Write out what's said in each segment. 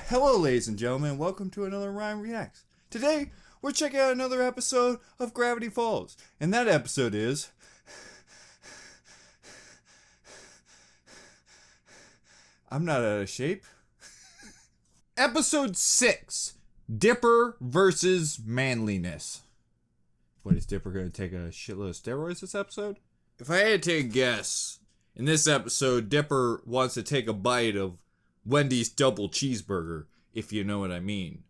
Hello, ladies and gentlemen, welcome to another Ryan Reacts. Today, we're checking out another episode of Gravity Falls, and that episode is... I'm not out of shape. Episode 6, Dipper versus Manliness. What, is Dipper going to take a shitload of steroids this episode? If I had to take a guess, in this episode, Dipper wants to take a bite of Wendy's double cheeseburger, if you know what I mean.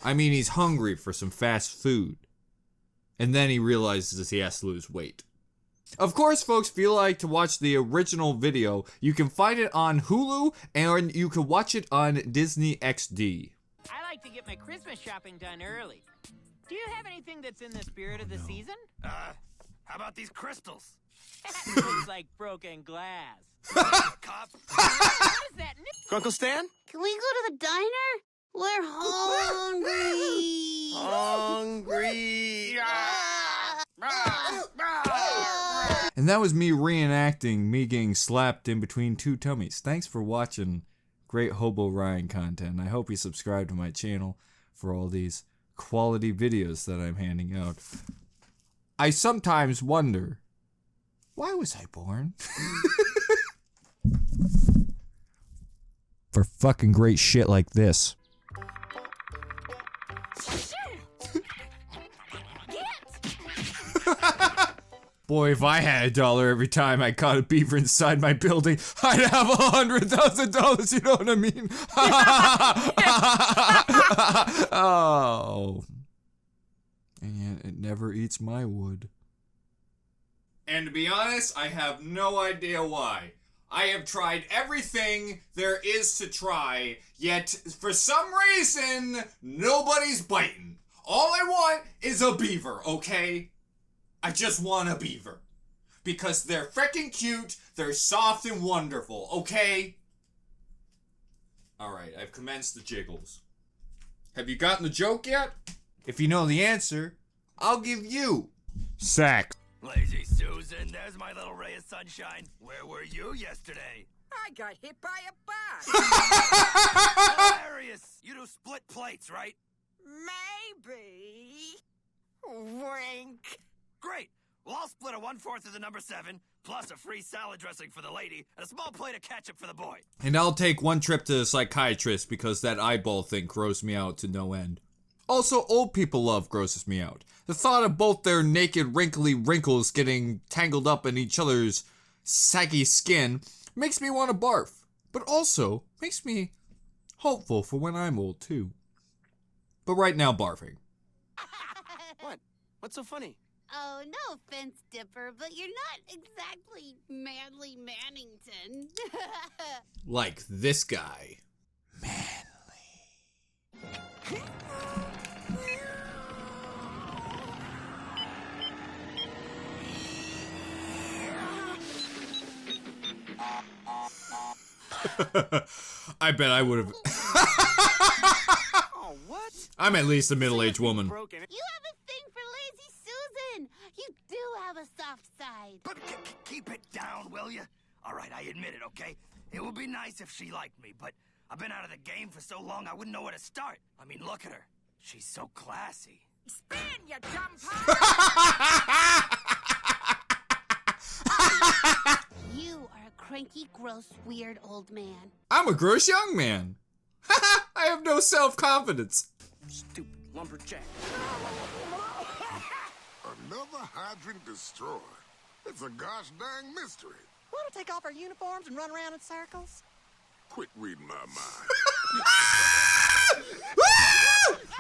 I mean, he's hungry for some fast food. And then he realizes he has to lose weight. Of course, folks, if you like to watch the original video, you can find it on Hulu, and you can watch it on Disney XD. I like to get my Christmas shopping done early. Do you have anything that's in the spirit of the season? How about these crystals? Looks like broken glass. Cop. What is that? Uncle Stan? Can we go to the diner? We're hungry. Hungry. And that was me reenacting me getting slapped in between two tummies. Thanks for watching great Hobo Ryan content. I hope you subscribe to my channel for all these quality videos that I'm handing out. I sometimes wonder, why was I born? For fucking great shit like this. Boy, if I had $1 every time I caught a beaver inside my building, I'd have $100,000, you know what I mean? Oh. And yet it never eats my wood. And to be honest, I have no idea why. I have tried everything there is to try, yet for some reason, nobody's biting. All I want is a beaver, okay? I just want a beaver. Because they're freaking cute, they're soft and wonderful, okay? Alright, I've commenced the jiggles. Have you gotten the joke yet? If you know the answer, I'll give you sex. Lazy Susan, there's my little ray of sunshine. Where were you yesterday? I got hit by a bus. Hilarious. You do split plates, right? Maybe. Wink. Great. Well, I'll split a 1/4 of the number 7, plus a free salad dressing for the lady, and a small plate of ketchup for the boy. And I'll take one trip to the psychiatrist because that eyeball thing grossed me out to no end. Also, old people love grosses me out. The thought of both their naked, wrinkly wrinkles getting tangled up in each other's saggy skin makes me want to barf. But also, makes me hopeful for when I'm old, too. But right now, barfing. What? What's so funny? Oh, no offense, Dipper, but you're not exactly Manly Mannington. Like this guy. Manly. I bet I would have. Oh, what? I'm at least a middle-aged woman. Broken. You have a thing for Lazy Susan. You do have a soft side. But keep it down, will you? All right, I admit it, okay? It would be nice if she liked me, but I've been out of the game for so long I wouldn't know where to start. I mean, look at her. She's so classy. Spin, you dumb You are a cranky, gross, weird old man. I'm a gross young man. I have no self-confidence. Stupid lumberjack. Another hydrant destroyed. It's a gosh dang mystery. Want to take off our uniforms and run around in circles? Quit reading my mind.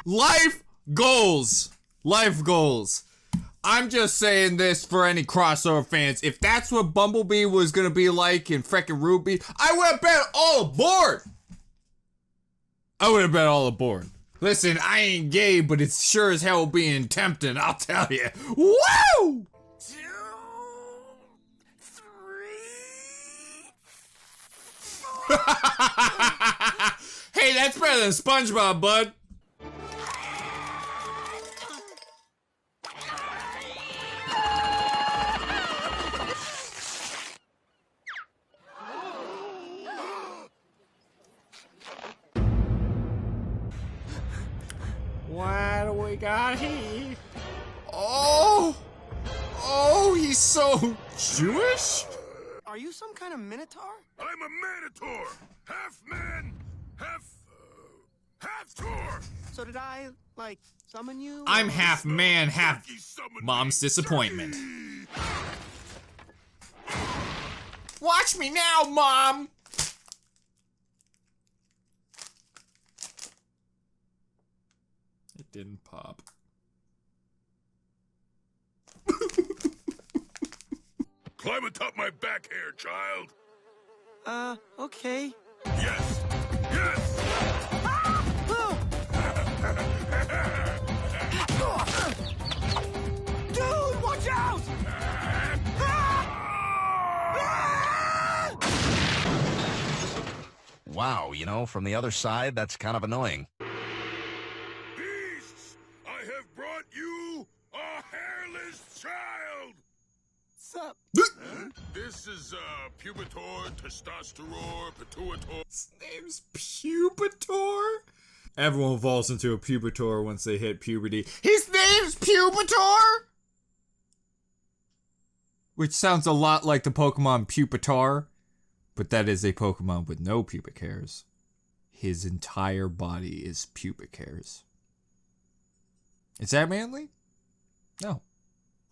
Life goals. Life goals. I'm just saying this for any crossover fans. If that's what Bumblebee was gonna be like in frickin' Ruby, I would have bet all aboard. I would have bet all aboard. Listen, I ain't gay, but it's sure as hell being tempting, I'll tell you. Woo! 2, 3, 4. Hey, that's better than SpongeBob, bud. got he. Oh! Oh, he's so Jewish? Are you some kind of minotaur? I'm a minotaur! Half man, half tour! So did I, like, summon you? I'm half man, half mom's disappointment. Watch me now, Mom! It didn't pop. Climb atop my back hair, child! Okay. Yes! Yes! Dude, watch out! Wow, you know, from the other side, that's kind of annoying. Beasts! I have brought you a hairless child! Sup? This is, pubitor, testosterone, pituitor. His name's Pubitor? Everyone evolves into a Pubitor once they hit puberty. His name's Pubitor? Which sounds a lot like the Pokemon Pupitar, but that is a Pokemon with no pubic hairs. His entire body is pubic hairs. Is that manly? No.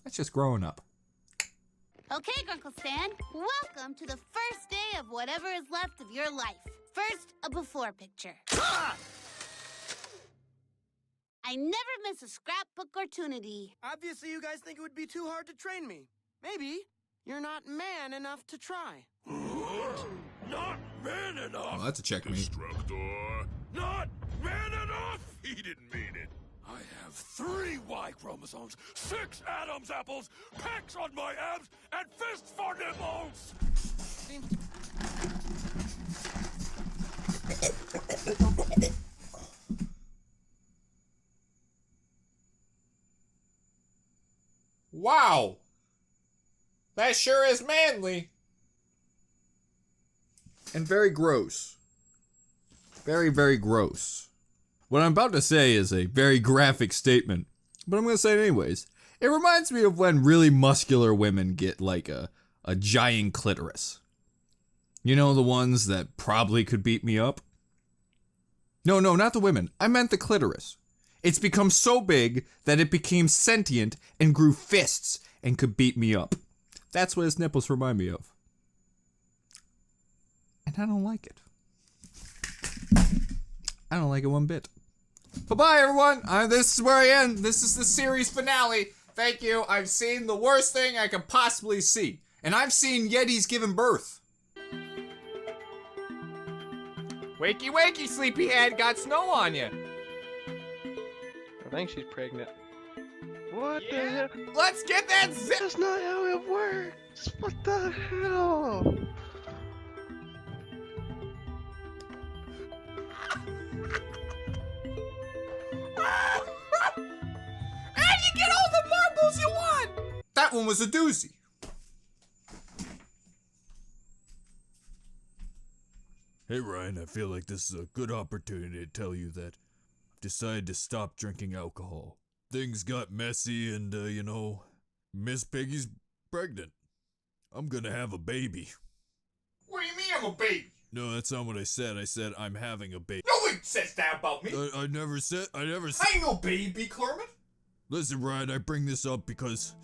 That's just growing up. Okay, Grunkle Stan, welcome to the first day of whatever is left of your life. First, a before picture. I never miss a scrapbook opportunity. Obviously, you guys think it would be too hard to train me. Maybe you're not man enough to try. Not man enough! Well, that's a checkmate. Destructor! Not man enough! He didn't mean it. I have 3 Y chromosomes, 6 Adam's apples, pecs on my abs, and fists for nipples! Wow! That sure is manly. And very gross. Very, very gross. What I'm about to say is a very graphic statement, but I'm going to say it anyways. It reminds me of when really muscular women get like a giant clitoris. You know, the ones that probably could beat me up? No, not the women. I meant the clitoris. It's become so big that it became sentient and grew fists and could beat me up. That's what his nipples remind me of. And I don't like it. I don't like it one bit. Bye-bye, everyone. This is where I end. This is the series finale. Thank you. I've seen the worst thing I could possibly see. And I've seen Yetis giving birth. Wakey, wakey, sleepyhead. Got snow on you. I think she's pregnant. What the hell? Let's get that zip. That's not how it works. What the hell? And you get all the marbles you want! That one was a doozy. Hey Ryan, I feel like this is a good opportunity to tell you that I've decided to stop drinking alcohol. Things got messy and, you know, Miss Piggy's pregnant. I'm gonna have a baby. What do you mean I'm a baby? No, that's not what I said. I said I'm having a baby. No one says that about me. I never said. I ain't no baby, Clermont. Listen, Ryan, I bring this up because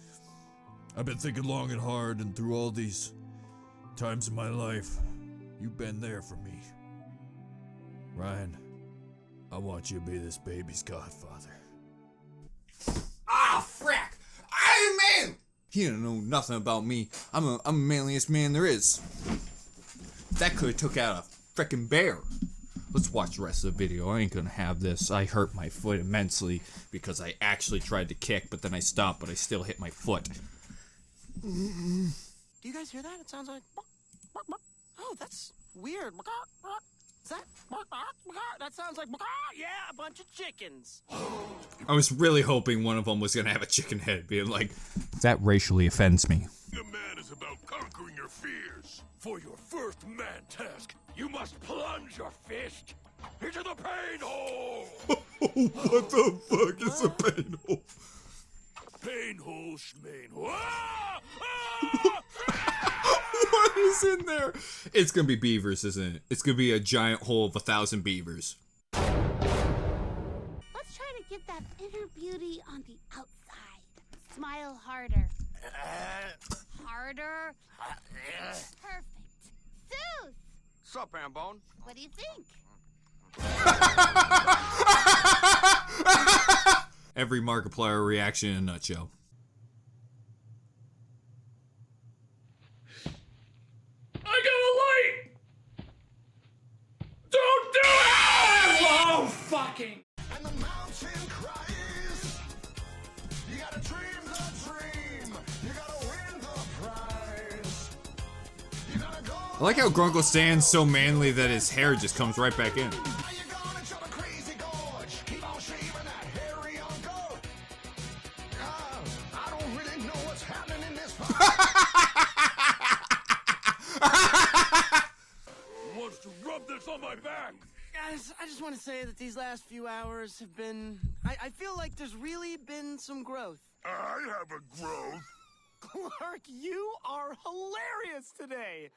I've been thinking long and hard, and through all these times in my life, you've been there for me. Ryan, I want you to be this baby's godfather. Ah, frack! I ain't man! He don't know nothing about me. I'm the manliest man there is. That could've took out a frickin' bear. Let's watch the rest of the video. I ain't gonna have this. I hurt my foot immensely because I actually tried to kick, but then I stopped, but I still hit my foot. Do you guys hear that? It sounds like... Oh, that's weird. Is that... That sounds like... Yeah, a bunch of chickens. I was really hoping one of them was gonna have a chicken head, being like, that racially offends me. A man is about conquering your fears. For your first man task, you must plunge your fist Into the pain hole! What the fuck is a pain hole? Pain hole, schmain hole. Ah! What is in there? It's gonna be beavers, isn't it? It's gonna be a giant hole of 1,000 beavers. Let's try to get that inner beauty on the outside. Smile harder. Harder. Perfect. Zeus! Sup, Hambone? What do you think? Every Markiplier reaction in a nutshell. I got a light! Don't do it! Oh, fucking! And the mountain cries. You gotta dream the dream. You gotta win the prize. You gotta go. I like how Grunkle stands so manly that his hair just comes right back in. Are you gonna jump a crazy gorge? Keep on shaving that hairy young goat. I don't really know what's happening in this Wants to rub this on my back! Guys, I just want to say that these last few hours have been... I feel like there's really been some growth. I have a growth. Clark, you are hilarious today.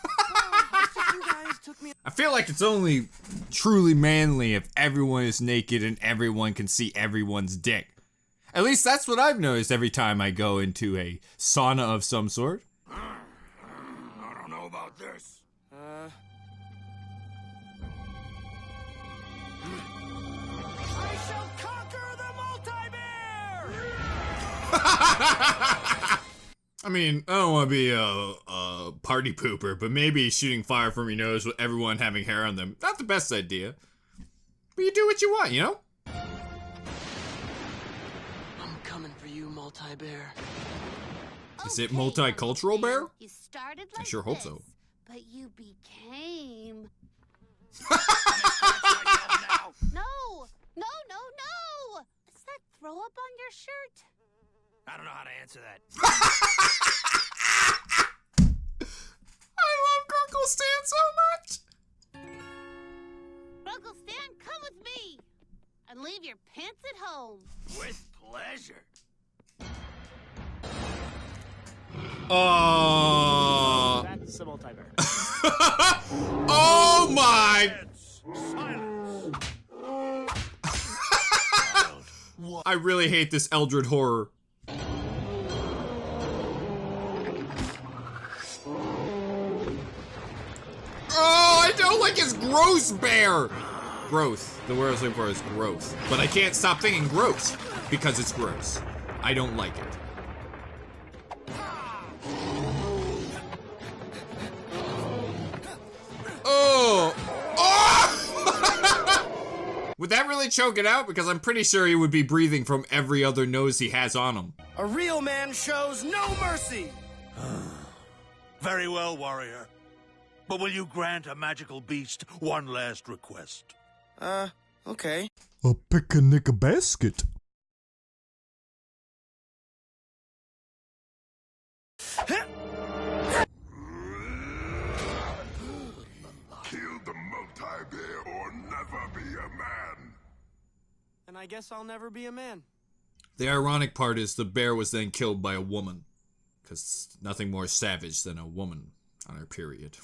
It's just you guys took me... I feel like it's only truly manly if everyone is naked and everyone can see everyone's dick. At least that's what I've noticed every time I go into a sauna of some sort. I don't know about this. I shall conquer the multi-bear! I mean, I don't want to be a party pooper, but maybe shooting fire from your nose with everyone having hair on them, not the best idea. But you do what you want, you know? I'm coming for you, multi-bear. Is it multicultural bear? You started like I sure hope so. But you became... No! No, no, no! Is that throw up on your shirt? I don't know how to answer that. I love Grunkle Stan so much! Uncle Stan, come with me! And leave your pants at home. With pleasure. That's the multi-bear. Oh my! Silence. I really hate this Eldred horror. Oh, I don't like his gross bear! Growth. The word I was looking for is growth. But I can't stop thinking gross because it's gross. I don't like it. Oh! Oh! Would that really choke it out? Because I'm pretty sure he would be breathing from every other nose he has on him. A real man shows no mercy. Very well, warrior. But will you grant a magical beast one last request? Okay. A picnic basket. Kill the multi-bear or never be a man. And I guess I'll never be a man. The ironic part is the bear was then killed by a woman. Because nothing more savage than a woman on her period.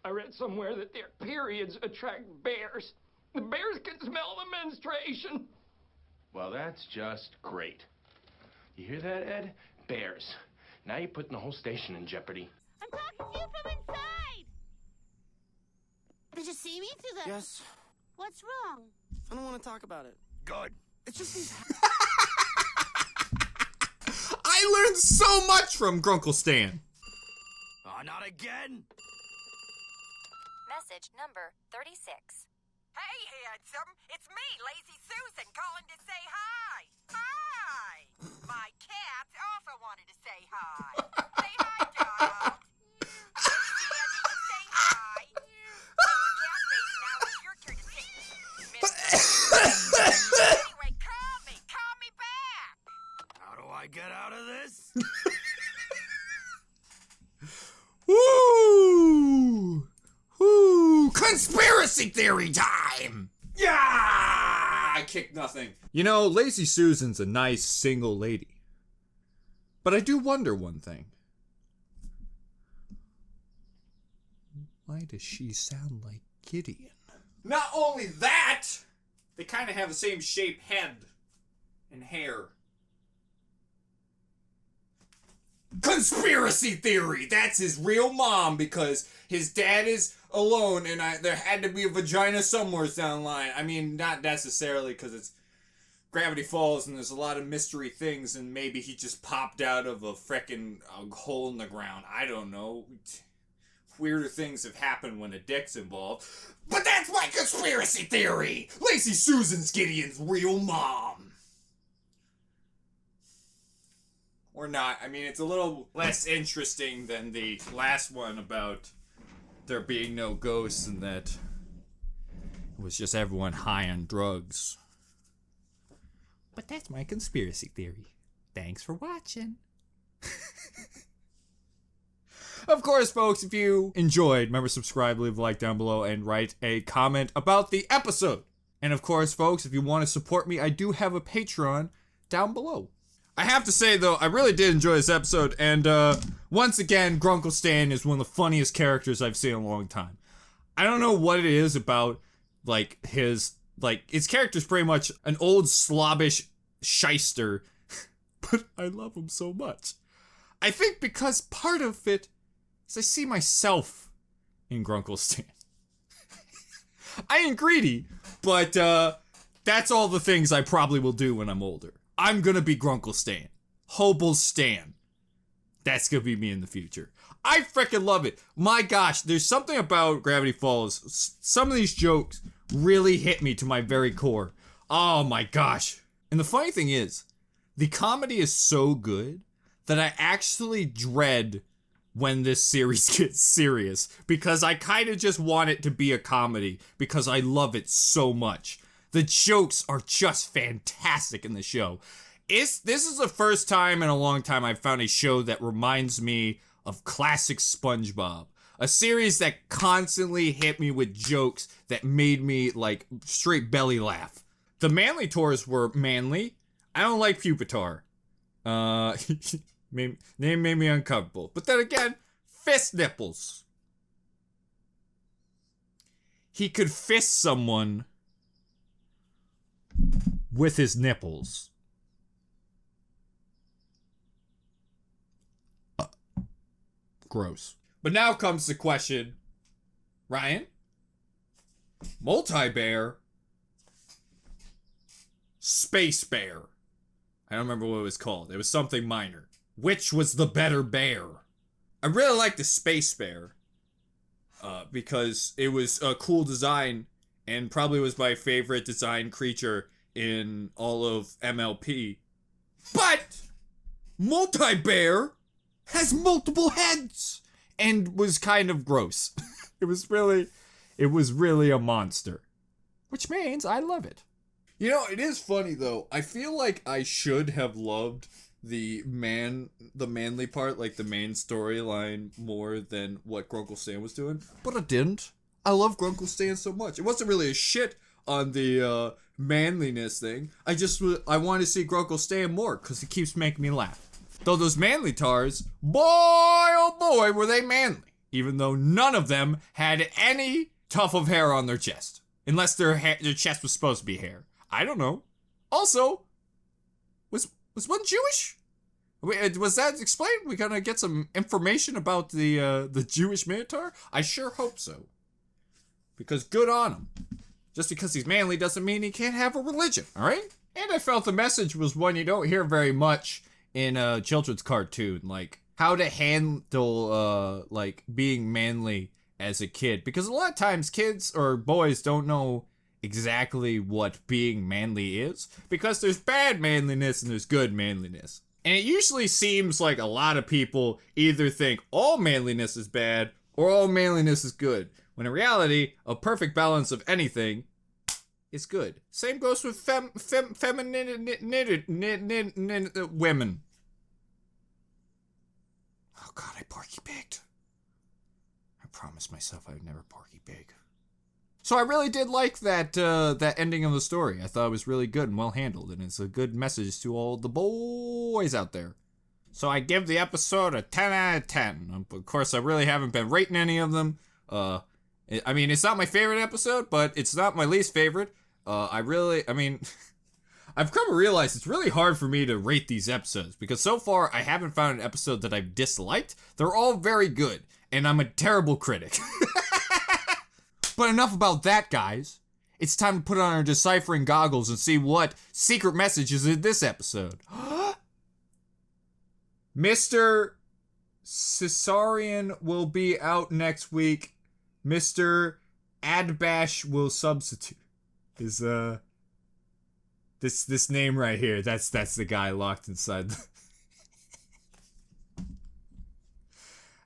I read somewhere that their periods attract bears. The bears can smell the menstruation. Well, that's just great. You hear that, Ed? Bears. Now you're putting the whole station in jeopardy. I'm talking to you from inside! Did you see me through the... Yes. What's wrong? I don't want to talk about it. Good. It's just these... I learned so much from Grunkle Stan. Oh, not again. Message number 36. Hey, handsome. It's me, Lazy Susan, calling to say hi. Hi. My cat also wanted to say hi. Say hi, dog. Sandy, say hi. Mr. Cat Face, now it's your turn to say Anyway, call me back. How do I get out of this? Woo! Woo! Cut Conspiracy theory time! Yeah! I kicked nothing. You know, Lazy Susan's a nice single lady. But I do wonder one thing. Why does she sound like Gideon? Not only that, they kind of have the same shaped head and hair. Conspiracy theory! That's his real mom because his dad is alone and there had to be a vagina somewhere down the line. I mean, not necessarily because it's Gravity Falls and there's a lot of mystery things and maybe he just popped out of a frickin' hole in the ground. I don't know. Weirder things have happened when a dick's involved. But that's my conspiracy theory! Lazy Susan's Gideon's real mom. Or not. I mean, it's a little less interesting than the last one about there being no ghosts and that it was just everyone high on drugs. But that's my conspiracy theory. Thanks for watching. Of course, folks, if you enjoyed, remember subscribe, leave a like down below, and write a comment about the episode. And of course, folks, if you want to support me, I do have a Patreon down below. I have to say, though, I really did enjoy this episode, and once again, Grunkle Stan is one of the funniest characters I've seen in a long time. I don't know what it is about, his character's pretty much an old slobbish shyster, but I love him so much. I think because part of it is I see myself in Grunkle Stan. I ain't greedy, but that's all the things I probably will do when I'm older. I'm gonna be Grunkle Stan. Hobel Stan. That's gonna be me in the future. I freaking love it. My gosh, there's something about Gravity Falls. Some of these jokes really hit me to my very core. Oh my gosh. And the funny thing is, the comedy is so good that I actually dread when this series gets serious because I kind of just want it to be a comedy because I love it so much. The jokes are just fantastic in the show. This is the first time in a long time I've found a show that reminds me of classic SpongeBob. A series that constantly hit me with jokes that made me, straight belly laugh. The Manly tours were manly. I don't like Pupitar. Name made me uncomfortable. But then again, fist nipples. He could fist someone with his nipples. Gross. But now comes the question, Ryan, multi-bear, space bear. I don't remember what it was called. It was something minor. Which was the better bear? I really like the space bear because it was a cool design and probably was my favorite design creature in all of MLP. But multi-bear has multiple heads and was kind of gross. It was really a monster, which means I love it. You know, it is funny though. I feel like I should have loved the manly part, like the main storyline, more than what Grunkle Stan was doing, but I didn't. I love Grunkle Stan so much. It wasn't really a shit on the manliness thing. I want to see Grunkle Stan more because it keeps making me laugh. Though those manly tars, boy oh boy, were they manly. Even though none of them had any tuft of hair on their chest. Unless their chest was supposed to be hair. I don't know. Also, was one Jewish? Was that explained? We gonna get some information about the Jewish Minotaur? I sure hope so. Because good on him. Just because he's manly doesn't mean he can't have a religion, alright? And I felt the message was one you don't hear very much in a children's cartoon, like how to handle being manly as a kid, because a lot of times kids or boys don't know exactly what being manly is, because there's bad manliness and there's good manliness, and it usually seems like a lot of people either think all manliness is bad or all manliness is good, when in reality a perfect balance of anything is good. Same goes with feminine women. Oh god, I Porky Pigged. I promised myself I would never Porky Pig. So I really did like that that ending of the story. I thought it was really good and well handled, and it's a good message to all the boys out there. So I give the episode a 10 out of 10. Of course, I really haven't been rating any of them. I mean, it's not my favorite episode, but it's not my least favorite. I've come to realize it's really hard for me to rate these episodes because so far I haven't found an episode that I've disliked. They're all very good, and I'm a terrible critic. But enough about that, guys. It's time to put on our deciphering goggles and see what secret message is in this episode. Mr. Caesarian will be out next week. Mr. Adbash will substitute. Is this name right here? That's the guy locked inside the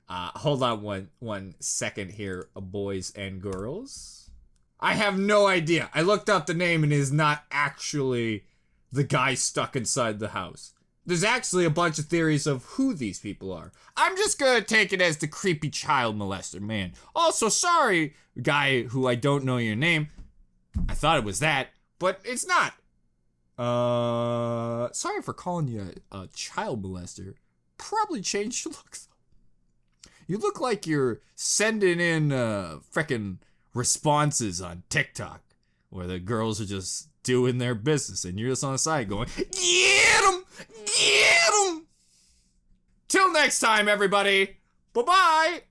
hold on one second here, boys and girls. I have no idea. I looked up the name and it is not actually the guy stuck inside the house. There's actually a bunch of theories of who these people are. I'm just gonna take it as the creepy child molester, man. Also, sorry, guy who I don't know your name. I thought it was that, but it's not. Sorry for calling you a child molester. Probably changed your look, though. You look like you're sending in frickin' responses on TikTok where the girls are just doing their business and you're just on the side going, "Get 'em! Get 'em!" Till next time, everybody. Bye-bye.